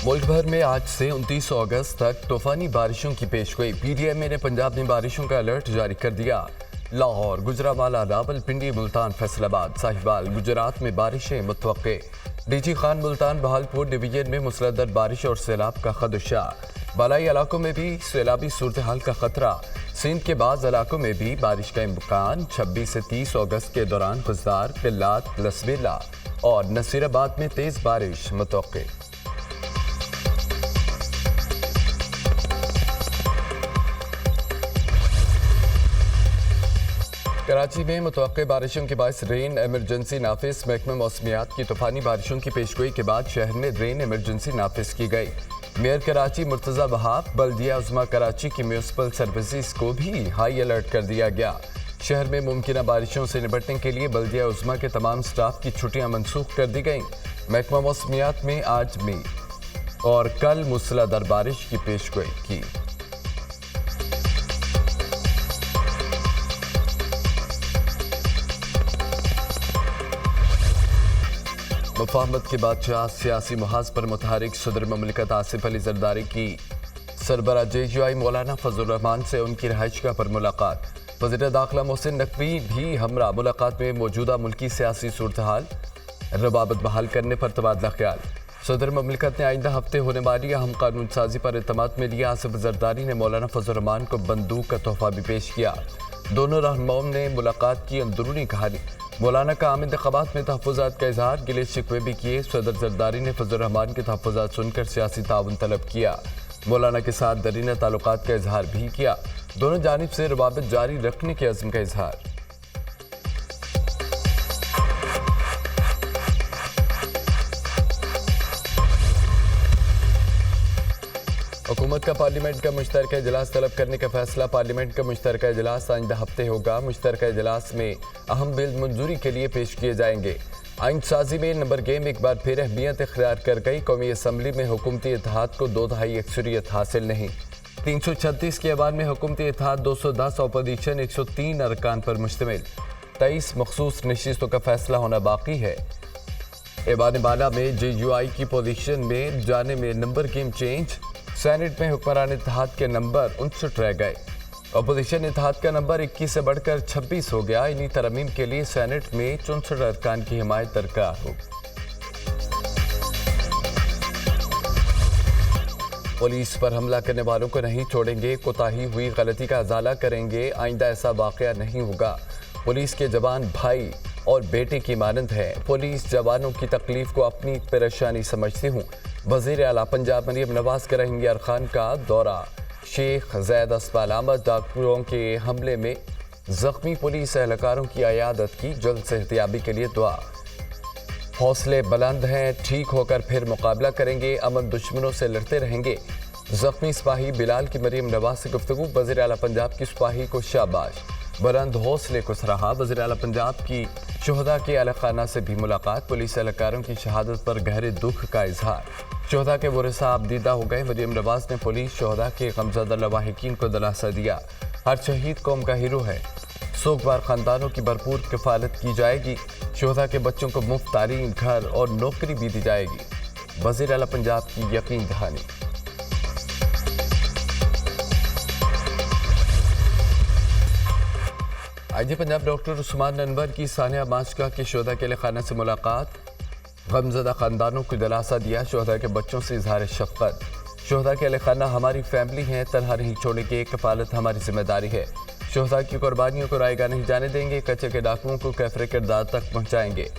मुल्क भर में आज से 29 अगस्त तक तूफानी बारिशों की पेशगोई। पीटीएमए ने पंजाब में बारिशों का अलर्ट जारी कर दिया। लाहौर, गुजरांवाला, रावलपिंडी, मुल्तान, फैसलाबाद, साहिवाल, गुजरात में बारिशें मुतवक्के। डीजी खान, मुल्तान, बहालपुर डिवीजन में मूसलाधार बारिश और सैलाब का खदशा। बालाई इलाकों में भी सैलाबी सूरत हाल का खतरा। सिंध के बाज़ इलाकों में भी बारिश का इम्कान। 26 से 30 अगस्त के दौरान खुजदार, पिल्लात, लसबेला और नसीराबाद में तेज़ बारिश मुतवक्के। कराची में मुतवक्के बारिशों के बायस रेन एमरजेंसी नाफिज। महकमे मौसमियात की तूफानी बारिशों की पेशगोई के बाद शहर में रेन एमरजेंसी नाफिज की गई। मेयर कराची मुर्तज़ा बहाब, बल्दिया उज़्मा कराची की म्यूनसिपल सर्विसेज को भी हाई अलर्ट कर दिया गया। शहर में मुमकिन बारिशों से निपटने के लिए बल्दिया उज़्मा के तमाम स्टाफ की छुट्टियां मनसूख कर दी गईं। महकमा मौसमियात में आज में और कल मूसलाधार बारिश की पेशगोई की। मुफाहमत के बादशाह सियासी मुहाज पर मुतहरिक सदर ममलिकत आसिफ अली जरदारी की सरबराह JUI मौलाना फजल रहमान से उनकी रहायशगाह पर मुलाकात। वज़ीर दाखिला मोहसिन नकवी भी हमरा। मुलाकात में मौजूदा मुल्की सियासी सूरत हाल, रवाबत बहाल करने पर तबादला ख्याल। सदर ममलिकत ने आइंदा हफ्ते होने वाली अहम कानून साजी पर इत्तेमाद में लिया। आसिफ जरदारी ने मौलाना फजल रहमान को बंदूक का तोहफा भी पेश किया। दोनों रहनुमाओं ने मुलाकात की अंदरूनी कहानी। मौलाना का आम इंतखाबात में तहफ़्फ़ुज़ात का इजहार, गिले शिकवे भी किए। सदर जरदारी ने फजल रहमान के तहफ़्फ़ुज़ात सुनकर सियासी ताउन तलब किया। मौलाना के साथ दरीना ताल्लुकात का इजहार भी किया। दोनों जानिब से रवाबित जारी रखने के अज़्म का इजहार। हुकूमत का पार्लियामेंट का मुश्तरका इजलास तलब करने का फैसला। पार्लियामेंट का मुश्तरका इजलास आइंदा हफ्ते होगा। मुश्तरका इजलास में अहम बिल मंजूरी के लिए पेश किए जाएंगे। आइन साजी में नंबर गेम एक बार फिर अहमियत इख्तियार कर गई। कौमी असम्बली में हुकूमती इत्तेहाद को 2/3 अक्सरियत हासिल नहीं। 336 के ऐवान में हुकूमती इत्तेहाद, 210 अपोजिशन, 103 अरकान पर मुश्तमिल। 23 मखसूस नशिस्तों का फैसला होना बाकी है। ऐवान बाला में JUI की पोजीशन में जाने में नंबर गेम चेंज। सेनेट में हुक्मरान इत्तेहाद के नंबर 59 रह गए। अपोजिशन इत्तेहाद का नंबर 21 से बढ़कर 26 हो गया। इन्हीं तरमीम के लिए सेनेट में 64 अरकान की हिमायत दरकार हो। पुलिस पर हमला करने वालों को नहीं छोड़ेंगे। कोताही हुई गलती का अजाला करेंगे। आइंदा ऐसा वाकया नहीं होगा। पुलिस के जवान भाई और बेटे की मानंद है। पुलिस जवानों की तकलीफ को अपनी परेशानी समझती हूँ। वज़ीर आला पंजाब मरीम नवाज करेंगे अरखान का दौरा। शेख ज़ैद अस्पताल आमद। डॉक्टरों के हमले में जख्मी पुलिस एहलकारों की अयादत की। जल्द सेहतियाबी के लिए दुआ। हौसले बुलंद हैं, ठीक होकर फिर मुकाबला करेंगे। अमन दुश्मनों से लड़ते रहेंगे। जख्मी सिपाही बिलाल की मरीम नवाज से गुफ्तगू। वज़ीर आला पंजाब की सिपाही को शाबाश, बुलंद हौसले को सराहा। वज़ीर आला पंजाब की शुहदा के अहल खाना से भी मुलाकात। पुलिस एहलकारों की शहादत पर गहरे दुख का इजहार। शुहदा के वरसा अबदीदा हो गए। मरीम नवाज ने पुलिस शुहदा के गमज़दा लवाहिकीन को दिलासा दिया। हर शहीद कौम का हीरो है। सोगवार खानदानों की भरपूर किफ़ालत की जाएगी। शुहदा के बच्चों को मुफ्त तालीम, घर और नौकरी भी दी जाएगी। वज़ीर आला पंजाब की यकीन दहानी। IG पंजाब डॉक्टर उस्मान अनवर की सानिया माशका के शुहदा के अहल खाना से मुलाकात। गमज़दा खानदानों को दिलासा दिया। शुहदा के बच्चों से इजहार शफ़क़त। शुहदा के अहल खाना हमारी फैमिली हैं, तनहा नहीं छोड़ेंगे। कफ़ालत हमारी जिम्मेदारी है। शुहदा की कुर्बानियों को रायगा नहीं जाने देंगे। कच्चे के डाकुओं को कैफरे किरदार तक पहुँचाएंगे।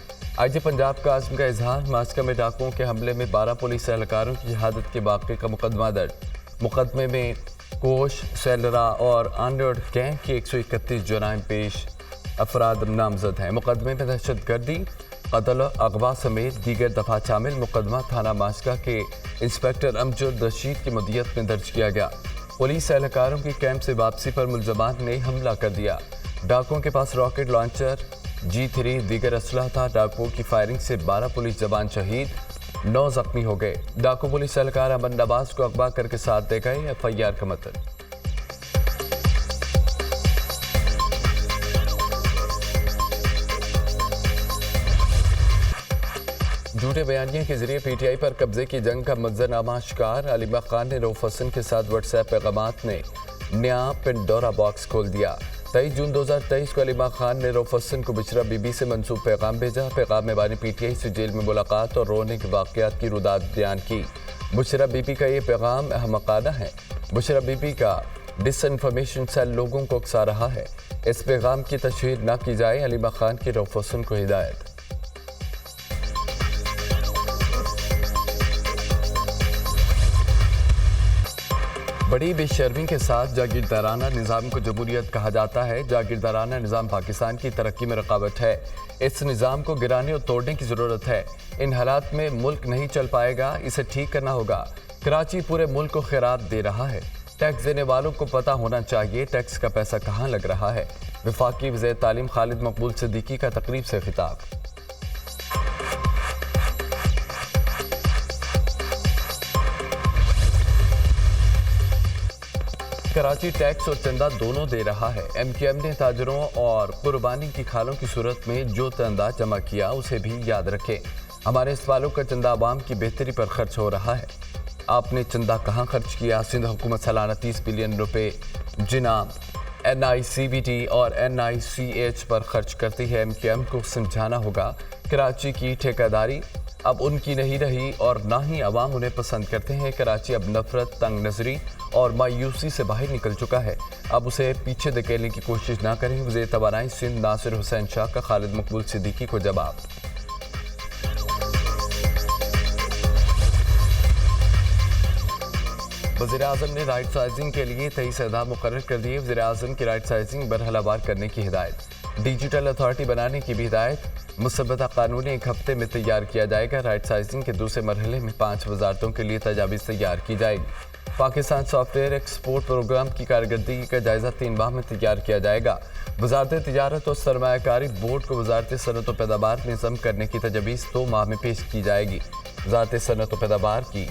IG पंजाब का आज़म का इजहार। मास्का में डाकुओं के हमले में 12 पुलिस एहलकारों की शहादत के वाक़े का मुकदमा दर्ज। मुकदमे में कोश, सेलरा और आनर्ड गैंग की 131 जुर्म पेश अफराद नामजद हैं। मुकदमे में दहशत गर्दी, कत्ल, अगवा समेत दीगर दफा शामिल। मुकदमा थाना माशका के इंस्पेक्टर अमजद रशीद की मुद्दत में दर्ज किया गया। पुलिस एहलकारों की कैंप से वापसी पर मुलजमान ने हमला कर दिया। डाकुओं के पास रॉकेट लॉन्चर, G3 दीगर असलहा था। डाकुओं की फायरिंग से 12 पुलिस जवान शहीद, 9 जख्मी हो गए। डाकू पुलिस एहलकार अमन नवाज को अगवा करके साथ दे गए। FIR का मतलब। جھوٹے بیانیے کے ذریعے پی ٹی آئی پر قبضے کی جنگ کا منظرنامہ شکار علی ماہ خان نے رؤف حسن کے ساتھ واٹس ایپ پیغامات میں نیا پنڈورا باکس کھول دیا۔ 23 جون 2023 کو علی ماہ خان نے رؤف حسن کو بشرا بی بی سے منسوب پیغام بھیجا۔ پیغام میں بانی پی ٹی آئی سے جیل میں ملاقات اور رونے کے واقعات کی روداد بیان کی۔ بشرا بی بی کا یہ پیغام احمقانہ ہے۔ بشرا بی بی کا ڈس انفارمیشن سیل لوگوں کو اکسا رہا ہے۔ اس پیغام کی تشہیر نہ کی جائے، علی ماہ خان کی رؤف حسن کو ہدایت۔ بڑی بے شرمی کے ساتھ جاگیردارانہ نظام کو جمہوریت کہا جاتا ہے۔ جاگیردارانہ نظام پاکستان کی ترقی میں رکاوٹ ہے۔ اس نظام کو گرانے اور توڑنے کی ضرورت ہے۔ ان حالات میں ملک نہیں چل پائے گا، اسے ٹھیک کرنا ہوگا۔ کراچی پورے ملک کو خیرات دے رہا ہے۔ ٹیکس دینے والوں کو پتہ ہونا چاہیے ٹیکس کا پیسہ کہاں لگ رہا ہے۔ وفاقی وزیر تعلیم خالد مقبول صدیقی کا تقریب سے خطاب۔ کراچی ٹیکس اور چندہ دونوں دے رہا ہے۔ ایم کیو ایم نے تاجروں اور قربانی کی کھالوں کی صورت میں جو چندہ جمع کیا اسے بھی یاد رکھے۔ ہمارے سوالوں کا چندہ عوام کی بہتری پر خرچ ہو رہا ہے۔ آپ نے چندہ کہاں خرچ کیا؟ سندھ حکومت سالانہ 30 بلین روپے جناب این آئی سی بی ٹی اور این آئی سی ایچ پر خرچ کرتی ہے۔ ایم کیو ایم کو سمجھانا ہوگا کراچی کی ٹھیکیداری اب ان کی نہیں رہی اور نہ ہی عوام انہیں پسند کرتے ہیں۔ کراچی اب نفرت، تنگ نظری اور مایوسی سے باہر نکل چکا ہے۔ اب اسے پیچھے دھکیلنے کی کوشش نہ کریں۔ وزیر توانائی سندھ ناصر حسین شاہ کا خالد مقبول صدیقی کو جواب۔ وزیر اعظم نے رائٹ سائزنگ کے لیے 23 اہداف مقرر کر دیے۔ وزیر اعظم کی رائٹ سائزنگ مرحلہ وار کرنے کی ہدایت۔ ڈیجیٹل اتھارٹی بنانے کی بھی ہدایت۔ مسودہ قانون 1 ہفتے میں تیار کیا جائے گا۔ رائٹ سائزنگ کے دوسرے مرحلے میں 5 وزارتوں کے لیے تجاویز تیار کی جائے گی۔ Pakistan software export program کی کارکردگی کا جائزہ 3 ماہ میں تیار کیا جائے گا۔ وزارت تجارت اور سرمایہ کاری بورڈ کو وزارت صنعت و پیداوار میں ضم کرنے کی تجویز 2 ماہ میں پیش کی جائے گی۔ وزارت صنعت و پیداوار کی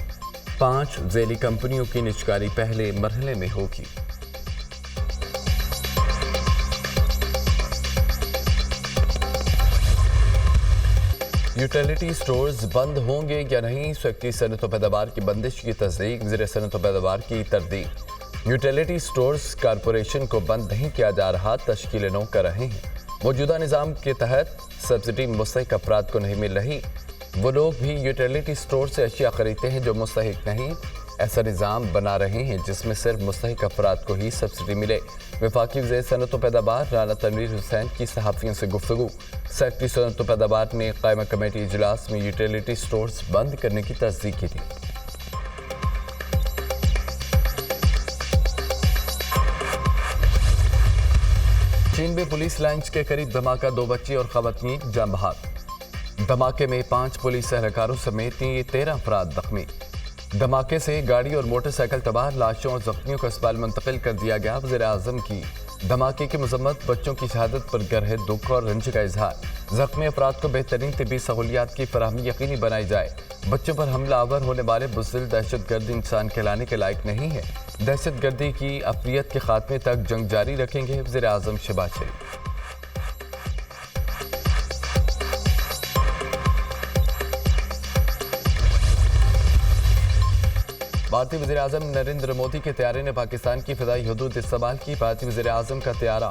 5 ذیلی کمپنیوں کی نجکاری پہلے مرحلے میں ہوگی۔ یوٹیلیٹی سٹورز بند ہوں گے یا نہیں؟ سیکٹری صنعت و پیداوار کی بندش کی تصدیق، وزیر صنعت و پیداوار کی تردید۔ یوٹیلیٹی سٹورز کارپوریشن کو بند نہیں کیا جا رہا، تشکیل نو کر رہے ہیں۔ موجودہ نظام کے تحت سبسڈی مستحق افراد کو نہیں مل رہی۔ وہ لوگ بھی یوٹیلیٹی سٹور سے اشیاء خریدتے ہیں جو مستحق نہیں۔ ایسا نظام بنا رہے ہیں جس میں صرف مستحق افراد کو ہی سبسڈی ملے۔ وفاقی وزیر صنعت و پیداوار رانا تنویر حسین کی صحافیوں سے گفتگو۔ سیکٹری صنعت و پیداوار نے قائمہ کمیٹی اجلاس میں یوٹیلیٹی سٹورز بند کرنے کی تصدیق کی تھی۔ چین میں پولیس لائنز کے قریب دھماکہ، 2 بچے اور خواتین جاں بحق۔ دھماکے میں 5 پولیس اہلکاروں سمیت 13 افراد زخمی۔ دھماکے سے گاڑی اور موٹر سائیکل تباہ، لاشوں اور زخمیوں کو اسپتال منتقل کر دیا گیا۔ وزیر اعظم کی دھماکے کی مذمت، بچوں کی شہادت پر گہرے دکھ اور رنج کا اظہار۔ زخمی افراد کو بہترین طبی سہولیات کی فراہمی یقینی بنائی جائے۔ بچوں پر حملہ آور ہونے والے بزدل دہشت گرد انسان کہلانے کے لائق نہیں ہے۔ دہشت گردی کی افریت کے خاتمے تک جنگ جاری رکھیں گے، وزیر اعظم شہباز شریف۔ بھارتی وزیر اعظم نریندر مودی کے طیارے نے پاکستان کی فضائی حدود استعمال کی۔ بھارتی وزیر اعظم کا طیارہ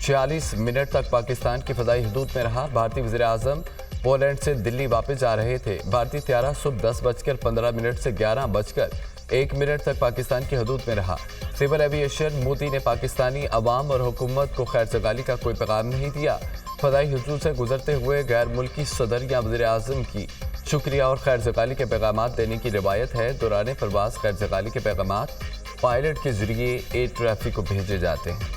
46 منٹ تک پاکستان کی فضائی حدود میں رہا۔ بھارتی وزیر اعظم پولینڈ سے دلی واپس جا رہے تھے۔ بھارتی طیارہ صبح 10:15 سے 11:01 تک پاکستان کی حدود میں رہا۔ سول ایویشن مودی نے پاکستانی عوام اور حکومت کو خیر سگالی کا کوئی پیغام نہیں دیا۔ فضائی حدود سے گزرتے ہوئے غیر ملکی صدر یا وزیر اعظم کی شکریہ اور خیر سگالی کے پیغامات دینے کی روایت ہے۔ دوران پرواز خیر سگالی کے پیغامات پائلٹ کے ذریعے ایئر ٹریفک کو بھیجے جاتے ہیں۔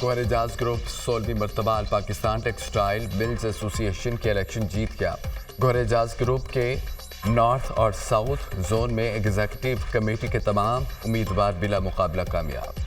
گوہر اعجاز گروپ 16ویں مرتبہ پاکستان ٹیکسٹائل ملز ایسوسی ایشن کے الیکشن جیت گیا۔ گوہر اعجاز گروپ کے نارتھ اور ساؤتھ زون میں ایگزیکٹو کمیٹی کے تمام امیدوار بلا مقابلہ کامیاب۔